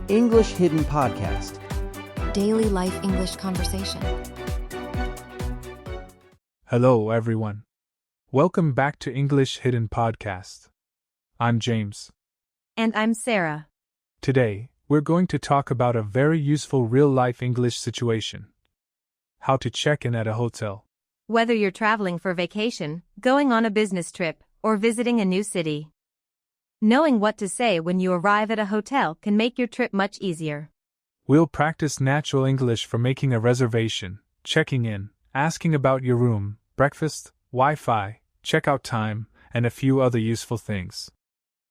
English Hidden Podcast. Daily life English conversation. Hello, everyone. Welcome back to English Hidden Podcast. I'm James. And I'm Sarah. Today, we're going to talk about a very useful real-life English situation. How to check in at a hotel. Whether you're traveling for vacation, going on a business trip, or visiting a new city, knowing what to say when you arrive at a hotel can make your trip much easier. We'll practice natural English for making a reservation, checking in, asking about your room, breakfast, Wi-Fi, checkout time, and a few other useful things.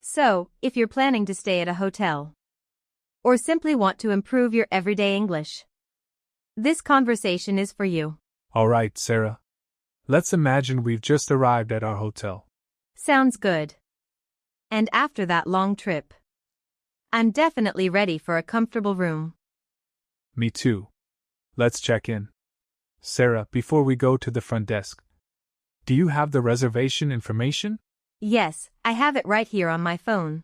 So, if you're planning to stay at a hotel, or simply want to improve your everyday English, this conversation is for you. All right, Sarah. Let's imagine we've just arrived at our hotel. Sounds good. And after that long trip, I'm definitely ready for a comfortable room. Me too. Let's check in. Sarah, before we go to the front desk, do you have the reservation information? Yes, I have it right here on my phone.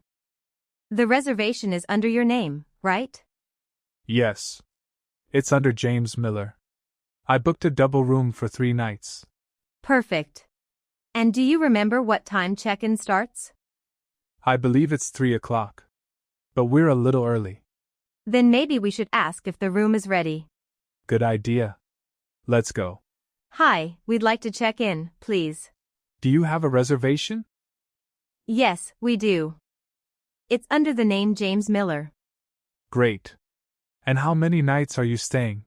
The reservation is under your name, right? Yes. It's under James Miller. I booked a double room for 3 nights. Perfect. And do you remember what time check-in starts? I believe it's 3 o'clock. But we're a little early. Then maybe we should ask if the room is ready. Good idea. Let's go. Hi, we'd like to check in, please. Do you have a reservation? Yes, we do. It's under the name James Miller. Great. And how many nights are you staying?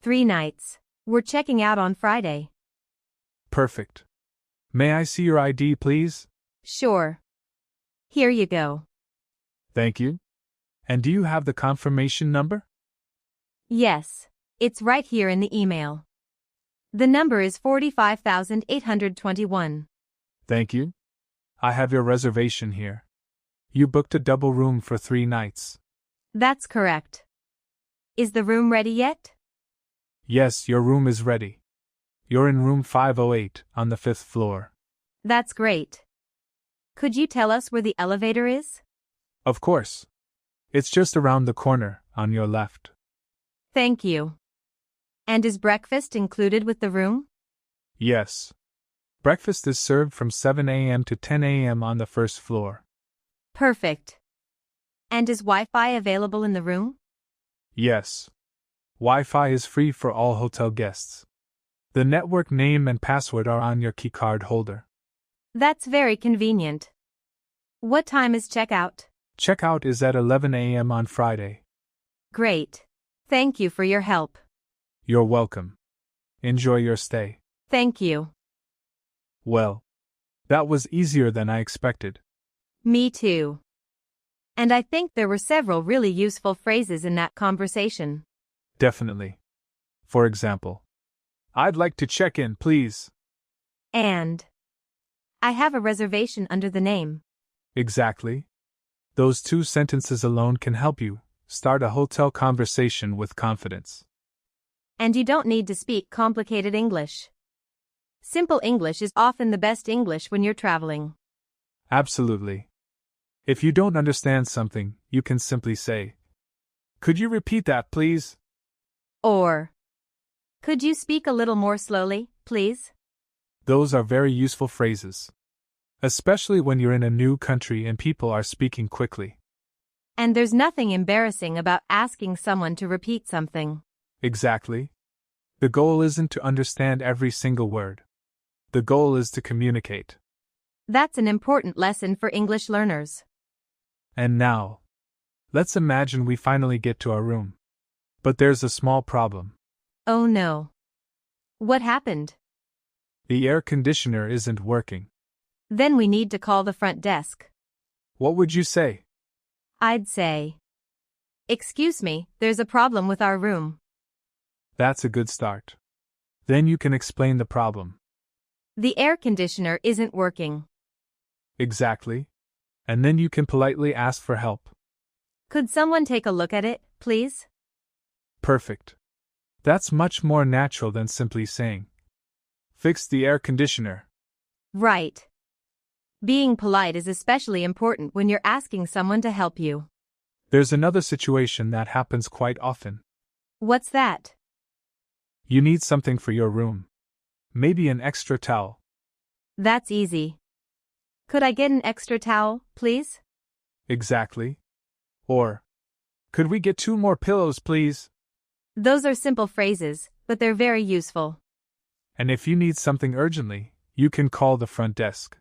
3 nights. We're checking out on Friday. Perfect. May I see your ID, please? Sure. Here you go. Thank you. And do you have the confirmation number? Yes. It's right here in the email. The number is 45,821. Thank you. I have your reservation here. You booked a double room for 3 nights. That's correct. Is the room ready yet? Yes, your room is ready. You're in room 508 on the 5th floor. That's great. Could you tell us where the elevator is? Of course. It's just around the corner, on your left. Thank you. And is breakfast included with the room? Yes. Breakfast is served from 7 a.m. to 10 a.m. on the 1st floor. Perfect. And is Wi-Fi available in the room? Yes. Wi-Fi is free for all hotel guests. The network name and password are on your keycard holder. That's very convenient. What time is checkout? Checkout is at 11 a.m. on Friday. Great. Thank you for your help. You're welcome. Enjoy your stay. Thank you. Well, that was easier than I expected. Me too. And I think there were several really useful phrases in that conversation. Definitely. For example, I'd like to check in, please. And I have a reservation under the name. Exactly. Those 2 sentences alone can help you start a hotel conversation with confidence. And you don't need to speak complicated English. Simple English is often the best English when you're traveling. Absolutely. If you don't understand something, you can simply say, "Could you repeat that, please?" Or, "Could you speak a little more slowly, please?" Those are very useful phrases. Especially when you're in a new country and people are speaking quickly. And there's nothing embarrassing about asking someone to repeat something. Exactly. The goal isn't to understand every single word. The goal is to communicate. That's an important lesson for English learners. And now, let's imagine we finally get to our room. But there's a small problem. Oh no. What happened? The air conditioner isn't working. Then we need to call the front desk. What would you say? I'd say, "Excuse me, there's a problem with our room." That's a good start. Then you can explain the problem. The air conditioner isn't working. Exactly. And then you can politely ask for help. Could someone take a look at it, please? Perfect. That's much more natural than simply saying, "Fix the air conditioner." Right. Being polite is especially important when you're asking someone to help you. There's another situation that happens quite often. What's that? You need something for your room. Maybe an extra towel. That's easy. Could I get an extra towel, please? Exactly. Or, could we get 2 more pillows, please? Those are simple phrases, but they're very useful. And if you need something urgently, you can call the front desk.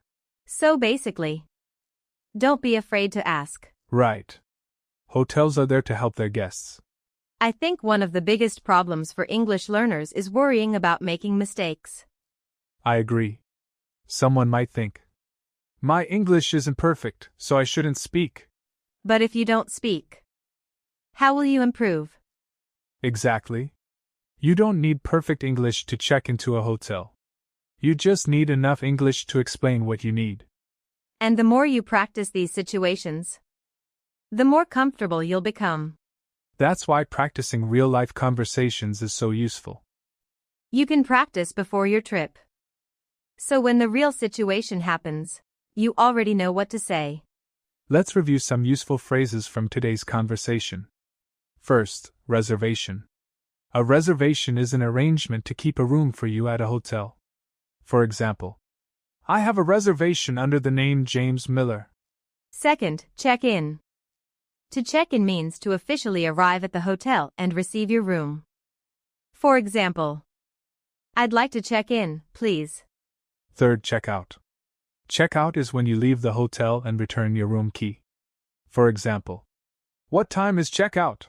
So basically, don't be afraid to ask. Right. Hotels are there to help their guests. I think one of the biggest problems for English learners is worrying about making mistakes. I agree. Someone might think, my English isn't perfect, so I shouldn't speak. But if you don't speak, how will you improve? Exactly. You don't need perfect English to check into a hotel. You just need enough English to explain what you need. And the more you practice these situations, the more comfortable you'll become. That's why practicing real-life conversations is so useful. You can practice before your trip, so when the real situation happens, you already know what to say. Let's review some useful phrases from today's conversation. First, reservation. A reservation is an arrangement to keep a room for you at a hotel. For example, I have a reservation under the name James Miller. Second, check in. To check in means to officially arrive at the hotel and receive your room. For example, I'd like to check in, please. Third, check out. Check out is when you leave the hotel and return your room key. For example, what time is check out?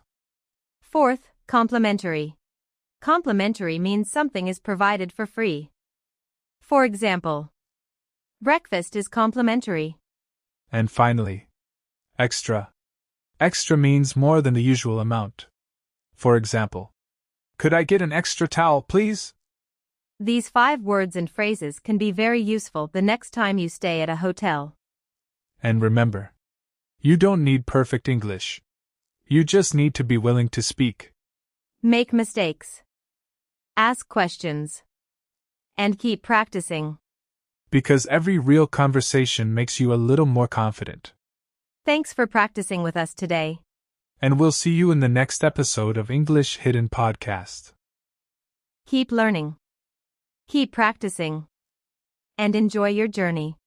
Fourth, complimentary. Complimentary means something is provided for free. For example, breakfast is complimentary. And finally, extra. Extra means more than the usual amount. For example, could I get an extra towel, please? These 5 words and phrases can be very useful the next time you stay at a hotel. And remember, you don't need perfect English. You just need to be willing to speak. Make mistakes. Ask questions. And keep practicing. Because every real conversation makes you a little more confident. Thanks for practicing with us today. And we'll see you in the next episode of English Hidden Podcast. Keep learning. Keep practicing. And enjoy your journey.